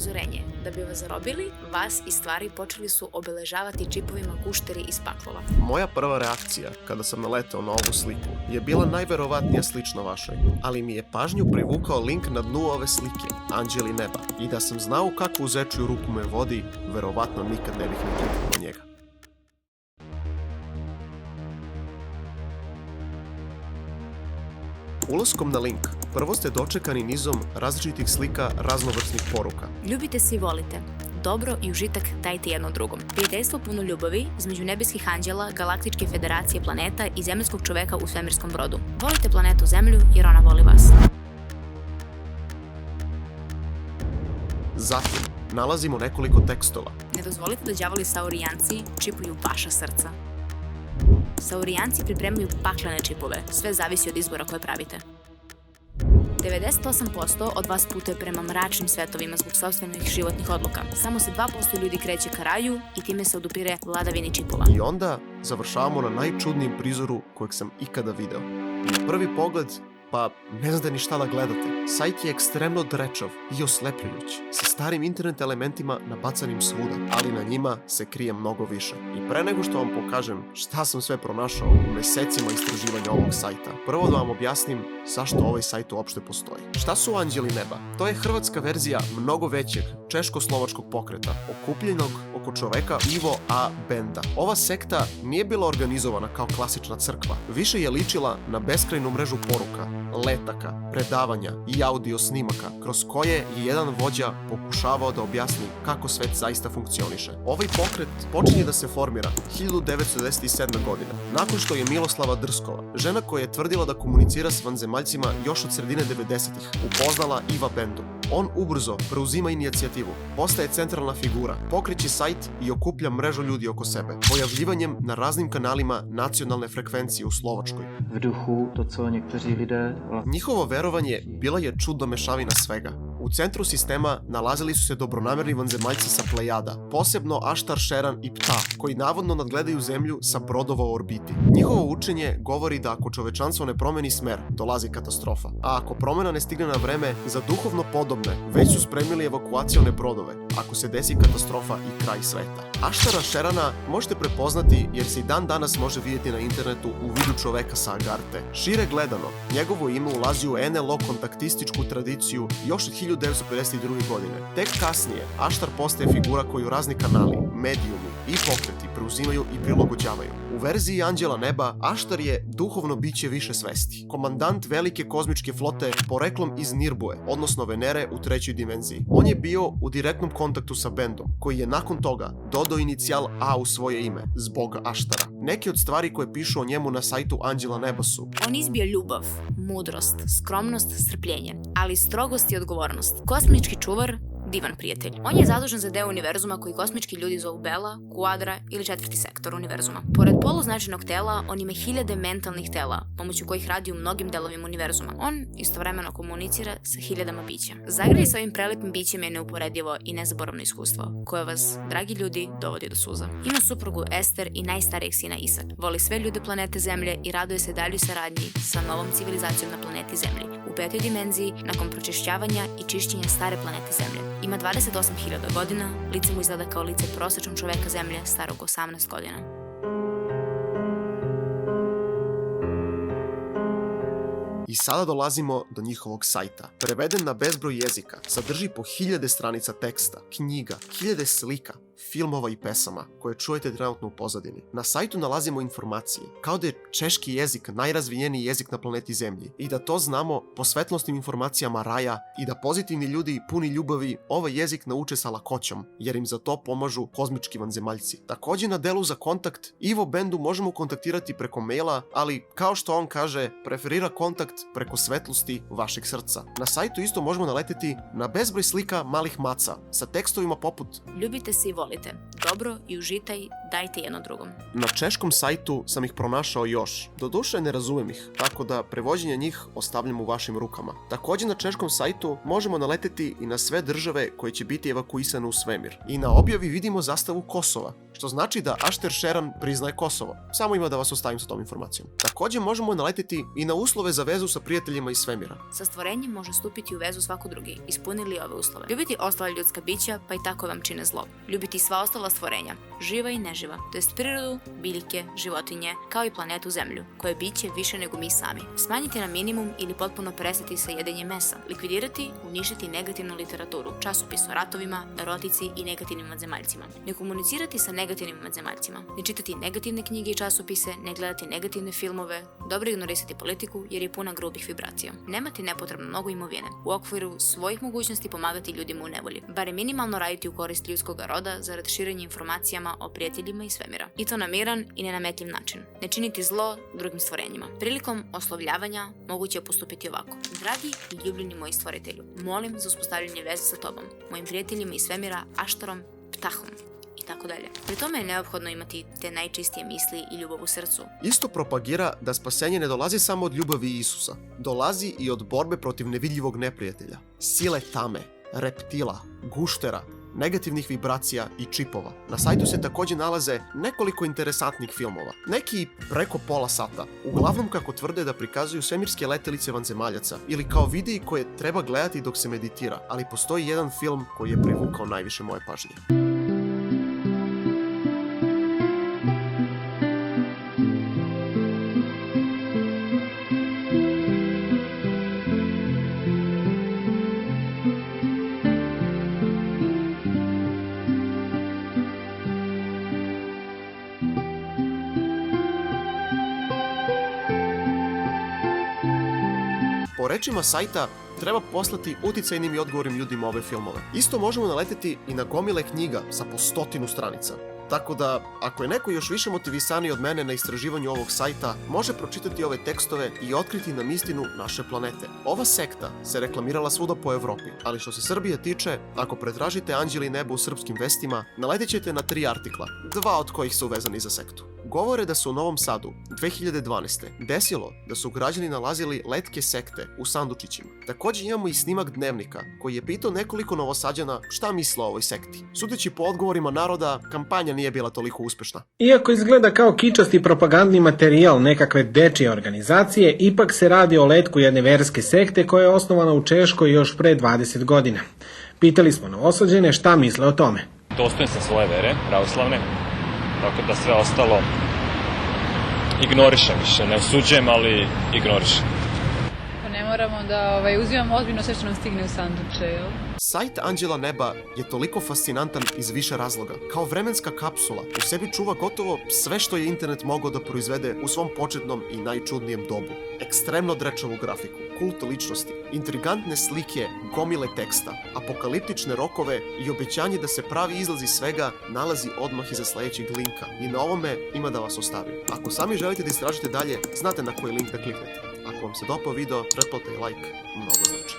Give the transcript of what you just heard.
upozorenje. Da bi vas zarobili, vas i stvari počeli su obeležavati čipovima gušteri iz paklova. Moja prva reakcija kada sam naletao na ovu sliku je bila najverovatnija slična vašoj, ali mi je pažnju privukao link na dnu ove slike, Anđeli neba, i da sam znao kakvu zečju ruku me vodi, verovatno nikad ne bih ni kliknuo njega. Ulaskom na link, prvo ste dočekani nizom različitih slika raznovrsnih poruka. Ljubite se i volite. Dobro i užitak dajte jedno drugom. Prijateljstvo puno ljubavi između nebeskih anđela, galaktičke federacije planeta i zemaljskog čoveka u svemirskom brodu. Volite planetu Zemlju jer ona voli vas. Zatim, nalazimo nekoliko tekstova. Ne dozvolite da đavoli saurijanci čipuju vaša srca. Saurijanci pripremaju paklene čipove, sve zavisi od izbora koje pravite. 98% od vas putuje prema mračnim svetovima zbog sopstvenih životnih odluka. Samo se 2% ljudi kreće ka raju i time se odupire vladavini čipova. I onda završavamo na najčudnijem prizoru kojeg sam ikada video. Na prvi pogled, pa ne znate ni šta da gledate. Sajt je ekstremno drečav i oslepljujuć, sa starim internet elementima nabacanim svuda, ali na njima se krije mnogo više. I pre nego što vam pokažem šta sam sve pronašao u mesecima istraživanja ovog sajta, prvo da vam objasnim zašto ovaj sajt uopšte postoji. Šta su Anđeli neba? To je hrvatska verzija mnogo većeg češko-slovačkog pokreta, okupljenog oko čoveka Ivo A. Benda. Ova sekta nije bila organizovana kao klasična crkva, više je ličila na beskrajnu mrežu poruka, letaka, predavanja i audio snimaka, kroz koje je jedan vođa pokušavao da objasni kako svet zaista funkcioniše. Ovaj pokret počinje da se formira 1997. godine, nakon što je Miloslava Drskova, žena koja je tvrdila da komunicira s vanzemaljcima još od sredine 90-ih, upoznala Iva Bendu. On ubrzo preuzima inicijativu, postaje centralna figura, pokreće sajt i okuplja mrežu ljudi oko sebe, pojavljivanjem na raznim kanalima nacionalne frekvencije u Slovačkoj. V duchu to, co někteří lidé... Njihovo verovanje bila je čudna mešavina svega. U centru sistema nalazili su se dobronamerni vanzemaljci sa Plejada, posebno Aštar, Šeran i Pta, koji navodno nadgledaju zemlju sa brodova u orbiti. Njihovo učenje govori da ako čovečanstvo ne promeni smer, dolazi katastrofa. A ako promena ne stigne na vreme, za duhovno podobne već su spremili evakuacione brodove, ako se desi katastrofa i kraj sveta. Aštara Šerana možete prepoznati jer se i dan danas može vidjeti na internetu u vidu čoveka sa Agarte. Šire gledano, njegovo ime ulazi u NLO kontaktističku tradiciju još od 1952. godine. Tek kasnije, Aštar postaje figura koju razni kanali, medijumi i pokreti preuzimaju i prilagođavaju. U verziji Anđela neba, Aštar je duhovno biće više svesti. Komandant velike kozmičke flote poreklom iz Nirbue, odnosno Venere u trećoj dimenziji. On je bio u direktnom kontaktu sa Bendom, koji je nakon toga dodao inicijal A u svoje ime, zbog Aštara. Neke od stvari koje pišu o njemu na sajtu Anđela neba su: on izbija ljubav, mudrost, skromnost, strpljenje, ali i strogost i odgovornost. Kosmički čuvar, divan prijatelj. On je zadužen za deo univerzuma koji kosmički ljudi zovu Bela, Kuadra ili četvrti sektor univerzuma. Pored poluznačajnog tela, on ima hiljade mentalnih tela, pomoću kojih radi u mnogim delovima univerzuma. On istovremeno komunicira sa hiljadama bića. Zagraj sa ovim prelepim bićem je neuporedivo i nezaboravno iskustvo, koje vas, dragi ljudi, dovodi do suza. Ima suprugu Ester i najstarijeg sina Isak. Voli sve ljude planete Zemlje i raduje se daljoj saradnji sa novom civilizacijom na planeti Zemlji. U petoj dimenziji, nakon pročišćavanja i čišćenja stare planete Zemlje. Ima 28.000 godina, lice mu izgleda kao lice prosječnog čoveka Zemlje starog 18 godina. I sada dolazimo do njihovog sajta. Preveden na bezbroj jezika, sadrži po 1000 stranica teksta, knjiga, 1000 slika, filmova i pesama koje čujete trenutno u pozadini. Na sajtu nalazimo informacije, kao da je češki jezik najrazvijeniji jezik na planeti Zemlji i da to znamo po svetlosnim informacijama raja i da pozitivni ljudi puni ljubavi ovaj jezik nauče sa lakoćom, jer im za to pomažu kozmički vanzemaljci. Također na delu za kontakt Ivo Bendu možemo kontaktirati preko maila, ali kao što on kaže, preferira kontakt preko svetlosti vašeg srca. Na sajtu isto možemo naleteti na bezbroj slika malih maca sa tekstovima poput: ljubite se i volite. dobro i užitaj, dajte jedno drugom. Na češkom sajtu sam ih pronašao još. Doduše ne razumem ih, tako da prevođenje njih ostavljam u vašim rukama. Također na češkom sajtu možemo naleteti i na sve države koje će biti evakuisane u svemir. I na objavi vidimo zastavu Kosova, što znači da Ašter Šeran priznaje Kosovo. Samo ima da vas ostavim sa tom informacijom. Također možemo naleteti i na uslove za vezu sa prijateljima iz svemira. Sa stvorenjem može stupiti u vezu svako drugi, ispunili ove uslove. Ljubiti ostala ljudska bića, pa i tako vam čine zlo. Ljubiti sva ostala stvorenja, živa i neživa, to jest prirodu, biljke, životinje, kao i planetu Zemlju, koje je biće više nego mi sami. Smanjiti na minimum ili potpuno prestati sa jedenjem mesa. Likvidirati, uništiti negativnu literaturu, časopis o ratovima, erotici i negativnim vanzemaljcima. Ne komunicirati sa negativnim vanzemaljcima. Ne čitati negativne knjige i časopise, ne gledati negativne filmove, dobro ignorisati politiku jer je puna grubih vibracija. Nemati nepotrebno mnogo imovine. U okviru svojih mogućnosti pomagati ljudima u nevolji. Bare minimalno raditi u korist ljudskog roda zarad širenja informacijama o prijateljima i svemira. I to na miran i nenametljiv način. Ne činiti zlo drugim stvorenjima. Prilikom oslovljavanja moguće je postupiti ovako. Dragi i ljubljeni moji stvoritelju, molim za uspostavljanje veze sa tobom, mojim prijateljima iz svemira, Aštarom, Ptahom i tako dalje. Pri tome je neophodno imati te najčistije misli i ljubav u srcu. Isto propagira da spasenje ne dolazi samo od ljubavi Isusa. Dolazi i od borbe protiv nevidljivog neprijatelja. Sile tame, reptila, guštera, negativnih vibracija i čipova. Na sajtu se također nalaze nekoliko interesantnih filmova. Neki preko pola sata. Uglavnom kako tvrde da prikazuju svemirske letelice vanzemaljaca ili kao videi koje treba gledati dok se meditira, ali postoji jedan film koji je privukao najviše moje pažnje. Po rečima sajta, treba poslati uticajnim i odgovornim ljudima ove filmove. Isto možemo naleteti i na gomile knjiga sa po 100 stranica. Tako da, ako je neko još više motivisaniji od mene na istraživanju ovog sajta, može pročitati ove tekstove i otkriti nam istinu naše planete. Ova sekta se reklamirala svuda po Evropi, ali što se Srbije tiče, ako pretražite Anđeli nebo u srpskim vestima, naletit ćete na 3 artikla, 2 od kojih su vezani za sektu. Govore da se u Novom Sadu 2012. desilo da su građani nalazili letke sekte u sandučićima. Također imamo i snimak dnevnika koji je pitao nekoliko Novosađana šta misle o ovoj sekti. Sudeći po odgovorima naroda, kampanja nije bila toliko uspešna. Iako izgleda kao kičasti propagandni materijal nekakve dečije organizacije, ipak se radi o letku jedne verske sekte koja je osnovana u Češkoj još pre 20 godina. Pitali smo Novosađane šta misle o tome. Dostojan sam svoje vere, pravoslavne, tako da sve ostalo ignorišem više, ne osuđujem, ali ignorišem. Pa ne moramo da uzimamo ozbiljno sve što nam stigne u sanduče, jel? Sajt Anđela neba je toliko fascinantan iz više razloga. Kao vremenska kapsula u sebi čuva gotovo sve što je internet mogao da proizvede u svom početnom i najčudnijem dobu. Ekstremno drečavu grafiku, kult ličnosti, intrigantne slike, gomile teksta, apokaliptične rokove i obećanje da se pravi izlaz iz svega nalazi odmah iza sledećeg linka. I na ovome ima da vas ostavim. Ako sami želite da istražite dalje, znate na koji link da kliknete. Ako vam se dopao video, pretplata i like mnogo znači.